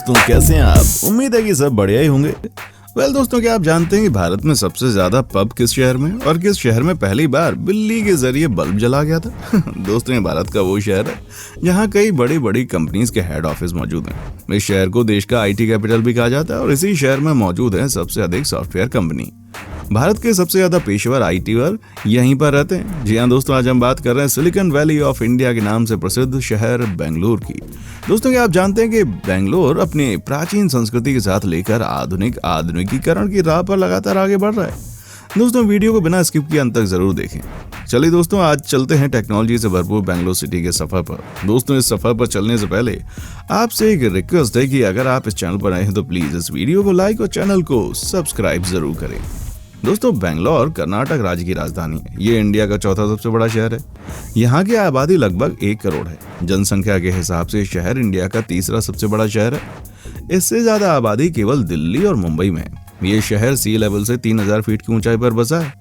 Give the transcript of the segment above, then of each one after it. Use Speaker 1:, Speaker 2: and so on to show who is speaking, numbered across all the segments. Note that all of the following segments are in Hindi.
Speaker 1: दोस्तों, कैसे हैं आप? उम्मीद है कि सब बढ़िया ही होंगे। दोस्तों, क्या आप जानते हैं कि भारत में सबसे ज्यादा पब किस शहर में और किस शहर में पहली बार बिल्ली के जरिए बल्ब जला गया था? दोस्तों, ये भारत का वो शहर है जहाँ कई बड़ी बड़ी कंपनीज के हेड ऑफिस मौजूद हैं। इस शहर को देश का आईटी कैपिटल भी कहा जाता है और इसी शहर में मौजूद है सबसे अधिक सॉफ्टवेयर कंपनी। भारत के सबसे ज्यादा पेशेवर आईटी वर्ग यहीं पर रहते हैं। जी हाँ दोस्तों, आज हम बात कर रहे हैं सिलिकॉन वैली ऑफ इंडिया के नाम से प्रसिद्ध शहर बेंगलुरु की। दोस्तों, क्या आप जानते हैं कि बेंगलुरु अपनी प्राचीन संस्कृति के साथ लेकर आधुनिकीकरण की राह पर लगातार आगे बढ़ रहा है। दोस्तों, वीडियो को बिना स्किप किए अंत तक जरूर देखें। चलिए दोस्तों, आज चलते हैं टेक्नोलॉजी से भरपूर बेंगलुरु सिटी के सफर पर। दोस्तों, इस सफर पर चलने से पहले आपसे एक रिक्वेस्ट है कि अगर आप इस चैनल पर आए हैं तो प्लीज इस वीडियो को लाइक और चैनल को सब्सक्राइब जरूर करें। दोस्तों, बेंगलुरु कर्नाटक राज्य की राजधानी है। ये इंडिया का चौथा सबसे बड़ा शहर है। यहाँ की आबादी लगभग 1 करोड़ है। जनसंख्या के हिसाब से शहर इंडिया का तीसरा सबसे बड़ा शहर है। इससे ज्यादा आबादी केवल दिल्ली और मुंबई में है। ये शहर सी लेवल से 3000 फीट की ऊंचाई पर बसा है।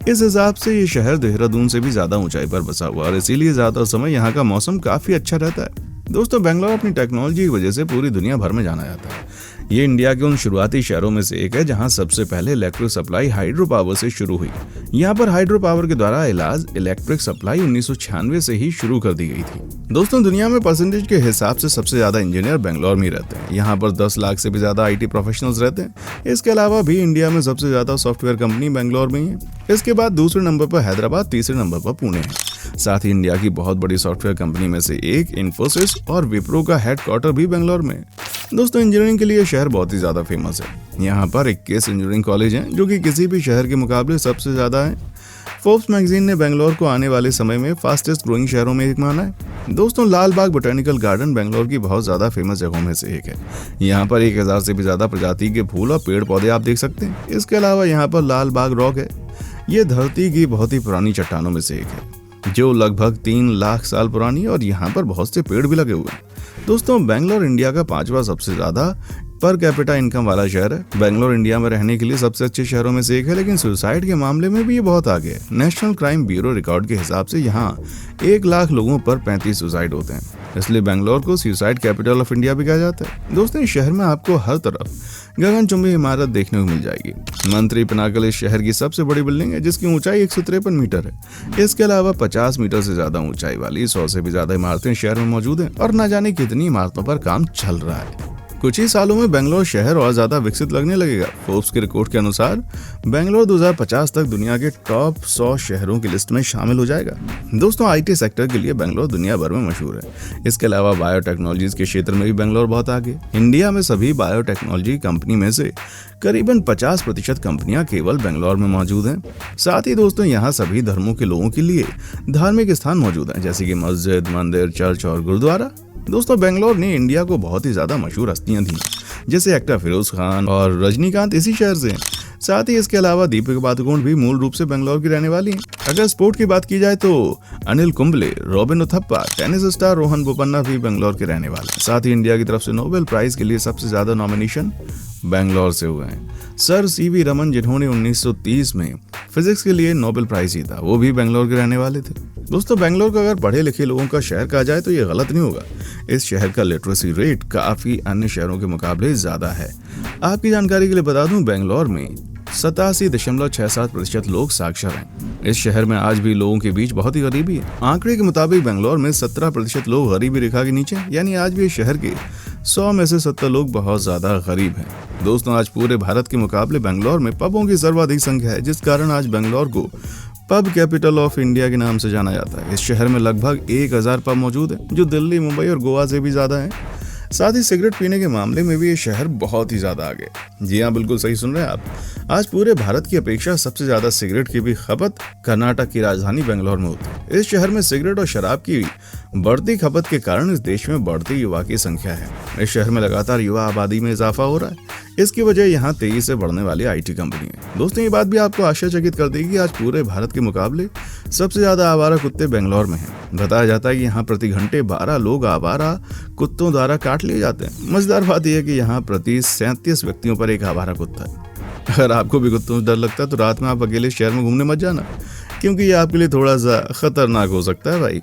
Speaker 1: इस हिसाब से ये शहर देहरादून से भी ज्यादा ऊंचाई पर बसा हुआ और इसीलिए ज्यादा समय यहाँ का मौसम काफी अच्छा रहता है। दोस्तों, बेंगलुरु अपनी टेक्नोलॉजी की वजह से पूरी दुनिया भर में जाना जाता है। ये इंडिया के उन शुरुआती शहरों में से एक है जहां सबसे पहले इलेक्ट्रिक सप्लाई हाइड्रो पावर से शुरू हुई। यहाँ पर हाइड्रो पावर के द्वारा इलाज इलेक्ट्रिक सप्लाई 1996 से ही शुरू कर दी गई थी। दोस्तों, दुनिया में परसेंटेज के हिसाब से सबसे ज्यादा इंजीनियर बेंगलुरु में रहते हैं। यहाँ पर 10 लाख से भी ज्यादा आईटी प्रोफेशनल्स रहते हैं। इसके अलावा भी इंडिया में सबसे ज्यादा सॉफ्टवेयर कंपनी बेंगलुरु में ही है। इसके बाद दूसरे नंबर पर हैदराबाद, तीसरे नंबर पर पुणे है। साथ ही इंडिया की बहुत बड़ी सॉफ्टवेयर कंपनी में से एक इन्फोसिस और विप्रो का हेडक्वार्टर भी बेंगलुरु में। दोस्तों, इंजीनियरिंग के लिए शहर बहुत ही ज्यादा फेमस है। यहाँ पर 21 इंजीनियरिंग कॉलेज हैं जो कि किसी भी शहर के मुकाबले सबसे ज्यादा हैं। फोर्ब्स मैगजीन ने बेंगलुरु को आने वाले समय में फास्टेस्ट ग्रोइंग शहरों में एक माना है। दोस्तों, लाल बाग बोटेनिकल गार्डन बेंगलुरु की बहुत ज्यादा फेमस जगहों में से एक है। यहाँ पर 1000 से भी ज्यादा प्रजाति के फूल और पेड़ पौधे आप देख सकते हैं। इसके अलावा यहाँ पर लाल बाग रॉक है। ये धरती की बहुत ही पुरानी चट्टानों में से एक है जो लगभग 3 लाख साल पुरानी है और यहाँ पर बहुत से पेड़ भी लगे हुए हैं। दोस्तों, बेंगलुरु इंडिया का 5वां सबसे ज्यादा पर कैपिटा इनकम वाला शहर है। बेंगलुरु इंडिया में रहने के लिए सबसे अच्छे शहरों में से एक है, लेकिन सुसाइड के मामले में भी ये बहुत आगे है। नेशनल क्राइम ब्यूरो रिकॉर्ड के हिसाब से यहाँ 1 लाख लोगों पर 35 सुसाइड होते हैं। इसलिए बेंगलुरु को सुसाइड कैपिटल ऑफ इंडिया भी कहा जाता है। दोस्तों, इस शहर में आपको हर तरफ गगनचुंबी इमारत देखने को मिल जाएगी। मंत्री पिनाकल इस शहर की सबसे बड़ी बिल्डिंग है जिसकी ऊंचाई 153 मीटर है। इसके अलावा 50 मीटर से ज्यादा ऊंचाई वाली 100 से भी ज्यादा इमारतें शहर में मौजूद हैं और न जाने कितनी इमारतों पर काम चल रहा है। कुछ ही सालों में बेंगलुरु शहर और ज्यादा विकसित लगने लगेगा। फोर्ब्स के रिपोर्ट के अनुसार बेंगलुरु 2050 तक दुनिया के टॉप 100 शहरों की लिस्ट में शामिल हो जाएगा। दोस्तों, आईटी सेक्टर के लिए बेंगलुरु दुनिया भर में मशहूर है। इसके अलावा बायोटेक्नोलॉजीज के क्षेत्र में भी बेंगलुरु बहुत आगे। इंडिया में सभी बायोटेक्नोलॉजी कंपनी में से करीबन 50% कंपनियां केवल बेंगलुरु में मौजूद हैं। साथ ही दोस्तों, यहाँ सभी धर्मों के लोगों के लिए धार्मिक स्थान मौजूद हैं, जैसे कि मस्जिद, मंदिर, चर्च और गुरुद्वारा। दोस्तों, बेंगलुरु ने इंडिया को बहुत ही ज्यादा मशहूर हस्तियां दी, जैसे एक्टर फिरोज खान और रजनीकांत इसी शहर से हैं। साथ ही इसके अलावा दीपिका पादुकोण भी मूल रूप से बेंगलुरु की रहने वाली हैं। अगर स्पोर्ट की बात की जाए तो Anil Kumble, robin Uthappa, tennis star Rohan Bopanna भी बेंगलुरु के रहने वाले हैं। साथ ही इंडिया की तरफ से नोबेल प्राइज के लिए सबसे ज्यादा नॉमिनेशन बेंगलुरु से हुए हैं। सर सीवी रमन, जिन्होंने 1930 में फिजिक्स के लिए नोबेल प्राइज जीता, वो भी बेंगलुरु के रहने वाले थे। दोस्तों, बेंगलुरु को अगर पढ़े लिखे लोगों का शहर कहा जाए तो ये गलत नहीं होगा। इस शहर का लिटरेसी रेट काफी अन्य शहरों के मुकाबले ज्यादा है। आपकी जानकारी के लिए बता दूं, बेंगलुरु में 87.67% लोग साक्षर हैं। इस शहर में आज भी लोगों के बीच बहुत ही गरीबी है। आंकड़े के मुताबिक बेंगलुरु में 17% लोग गरीबी रेखा के नीचे, यानी आज भी इस शहर के 100 में से 70 लोग बहुत ज्यादा गरीब हैं। दोस्तों, आज पूरे भारत के मुकाबले बेंगलुरु में पबों की सर्वाधिक संख्या है, जिस कारण आज बेंगलुरु को पब कैपिटल ऑफ इंडिया के नाम से जाना जाता है। इस शहर में लगभग 1000 पब मौजूद है, जो दिल्ली, मुंबई और गोवा से भी ज्यादा है। साथ ही सिगरेट पीने के मामले में भी ये शहर बहुत ही ज्यादा आगे। जी हाँ, बिल्कुल सही सुन रहे हैं आप। आज पूरे भारत की अपेक्षा सबसे ज्यादा सिगरेट की भी खपत कर्नाटक की राजधानी बेंगलुरु में होती है। इस शहर में सिगरेट और शराब की बढ़ती खपत के कारण इस देश में बढ़ती युवा की संख्या है। इस शहर में लगातार युवा आबादी में इजाफा हो रहा है। इसकी वजह यहाँ तेजी से बढ़ने वाली आईटी कंपनी है। दोस्तों, ये बात भी आपको आश्चर्यचकित कर देगी कि आज पूरे भारत के मुकाबले सबसे ज्यादा आवारा कुत्ते बेंगलुरु में हैं। बताया जाता है कि यहाँ प्रति घंटे 12 लोग आवारा कुत्तों द्वारा काट लिए जाते हैं। मजेदार बात यह है कि यहाँ प्रति 37 व्यक्तियों पर एक आवारा कुत्ता है। अगर आपको भी कुत्तों से डर लगता है तो रात में आप अकेले शहर में घूमने मत जाना, क्योंकि ये आपके लिए थोड़ा सा खतरनाक हो सकता है भाई।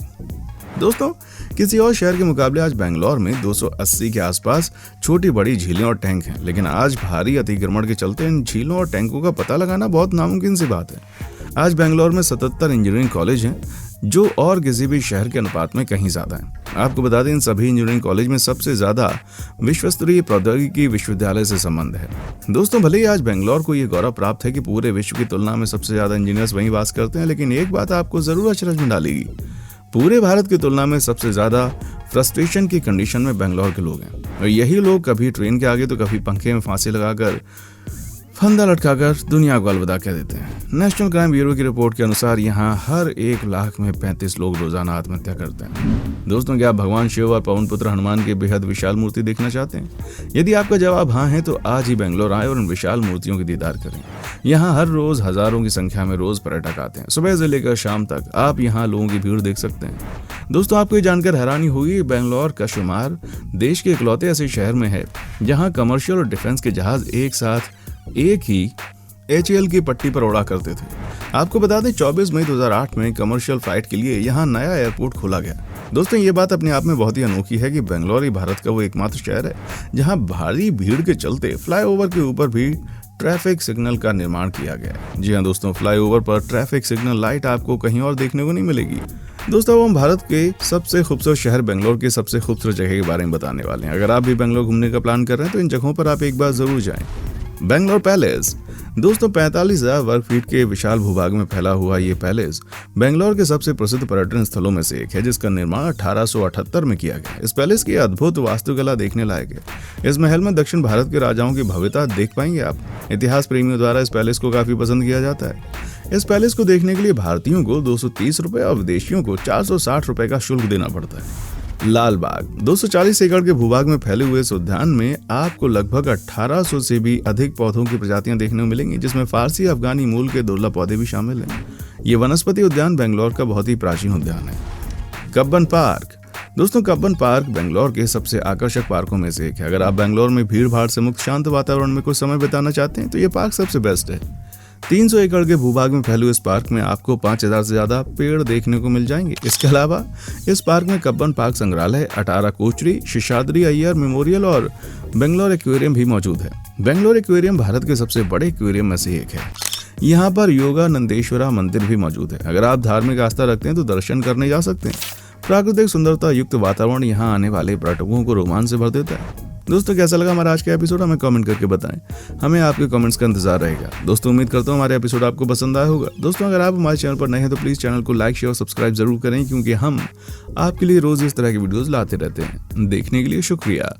Speaker 1: दोस्तों, किसी और शहर के मुकाबले आज बेंगलोर में 280 के आसपास छोटी बड़ी झीलें और टैंक हैं, लेकिन आज भारी अतिक्रमण के चलते इन झीलों और टैंकों का पता लगाना बहुत नामुमकिन सी बात है। आज बेंगलोर में 77 इंजीनियरिंग कॉलेज हैं, जो और किसी भी शहर के अनुपात में कहीं ज्यादा हैं। आपको बता दें, इन सभी इंजीनियरिंग कॉलेज में सबसे ज्यादा विश्व स्तरीय प्रौद्योगिकी विश्वविद्यालय से संबंध है। दोस्तों, भले ही आज बेंगलोर को ये गौरव प्राप्त है कि पूरे विश्व की तुलना में सबसे ज्यादा इंजीनियर्स वहीं वास करते हैं, लेकिन एक बात आपको जरूर अचरज में डालेगी, पूरे भारत की तुलना में सबसे ज्यादा फ्रस्ट्रेशन की कंडीशन में बेंगलोर के लोग हैं। और यही लोग कभी ट्रेन के आगे तो कभी पंखे में फांसी लगाकर फंदा लटकाकर दुनिया को अलविदा कह देते हैं। नेशनल क्राइम ब्यूरो की रिपोर्ट के अनुसार यहाँ हर 1 लाख में 35 लोग रोजाना आत्महत्या करते हैं। दोस्तों, क्या आप भगवान शिव और पवन पुत्र हनुमान की बेहद विशाल मूर्ति देखना चाहते हैं? यदि आपका जवाब हाँ है, तो आज ही बेंगलोर आए और इन विशाल मूर्तियों की दीदार करें। यहाँ हर रोज हजारों की संख्या में रोज पर्यटक आते हैं। सुबह से लेकर शाम तक आप यहाँ लोगों की भीड़ देख सकते हैं। दोस्तों, आपको ये जानकर हैरानी होगी, बेंगलोर का शुमार देश के इकलौते ऐसे शहर में है जहाँ कमर्शियल और डिफेंस के जहाज एक साथ एक ही HAL की पट्टी पर उड़ा करते थे। आपको बता दें, 24 मई 2008 में कमर्शियल फ्लाइट के लिए यहाँ नया एयरपोर्ट खोला गया। दोस्तों, ये बात अपने आप में बहुत ही अनोखी है कि बेंगलोर ही भारत का वो एकमात्र शहर है जहाँ भारी भीड़ के चलते फ्लाईओवर के ऊपर भी ट्रैफिक सिग्नल का निर्माण किया गया है। जी हाँ दोस्तों, फ्लाईओवर पर ट्रैफिक सिग्नल लाइट आपको कहीं और देखने को नहीं मिलेगी। दोस्तों, हम भारत के सबसे खूबसूरत शहर बेंगलोर के सबसे खूबसूरत जगह के बारे में बताने वाले हैं। अगर आप भी बेंगलोर घूमने का प्लान कर रहे हैं तो इन जगहों पर आप एक बार जरूर जाएं। बेंगलोर पैलेस। दोस्तों, 45,000 वर्ग फीट के विशाल भूभाग में फैला हुआ ये पैलेस बेंगलोर के सबसे प्रसिद्ध पर्यटन स्थलों में से एक है, जिसका निर्माण 1878 में किया गया। इस पैलेस की अद्भुत वास्तुकला देखने लायक है। इस महल में दक्षिण भारत के राजाओं की भव्यता देख पाएंगे आप। इतिहास प्रेमियों द्वारा इस पैलेस को काफी पसंद किया जाता है। इस पैलेस को देखने के लिए भारतीयों को 230 रुपए और विदेशियों को 460 रुपए का शुल्क देना पड़ता है। लाल बाग। 240 एकड़ के भूभाग में फैले हुए इस उद्यान में आपको लगभग 1800 से भी अधिक पौधों की प्रजातियां देखने को मिलेंगी, जिसमें फारसी अफगानी मूल के दुर्लभ पौधे भी शामिल हैं। ये वनस्पति उद्यान बेंगलोर का बहुत ही प्राचीन उद्यान है। कब्बन पार्क। दोस्तों, कब्बन पार्क बेंगलोर के सबसे आकर्षक पार्कों में से एक है। अगर आप बेंगलोर में भीड़ भाड़ से मुक्त शांत वातावरण में कुछ समय बिताना चाहते हैं तो ये पार्क सबसे बेस्ट है। 300 एकड़ के भूभाग में फैले इस पार्क में आपको 5000 से ज्यादा पेड़ देखने को मिल जाएंगे। इसके अलावा इस पार्क में कब्बन पार्क संग्रहालय, अटारा कोचरी, शेषाद्री अय्यर मेमोरियल और बेंगलोर एक्वेरियम भी मौजूद है। बेंगलोर एक्वेरियम भारत के सबसे बड़े एक्वेरियम में से एक है। यहाँ पर योगानंदेश्वरा मंदिर भी मौजूद है। अगर आप धार्मिक आस्था रखते हैं तो दर्शन करने जा सकते हैं। प्राकृतिक सुंदरता युक्त वातावरण यहाँ आने वाले पर्यटकों को रोमांच से भर देता है। दोस्तों, कैसा लगा हमारा आज का एपिसोड? हमें कमेंट करके बताएं। हमें आपके कमेंट्स का इंतजार रहेगा। दोस्तों, उम्मीद करता हूँ हमारे एपिसोड आपको पसंद आया होगा। दोस्तों, अगर आप हमारे चैनल पर नए हैं तो प्लीज चैनल को लाइक, शेयर और सब्सक्राइब जरूर करें, क्योंकि हम आपके लिए रोज इस तरह की वीडियोस लाते रहते हैं। देखने के लिए शुक्रिया।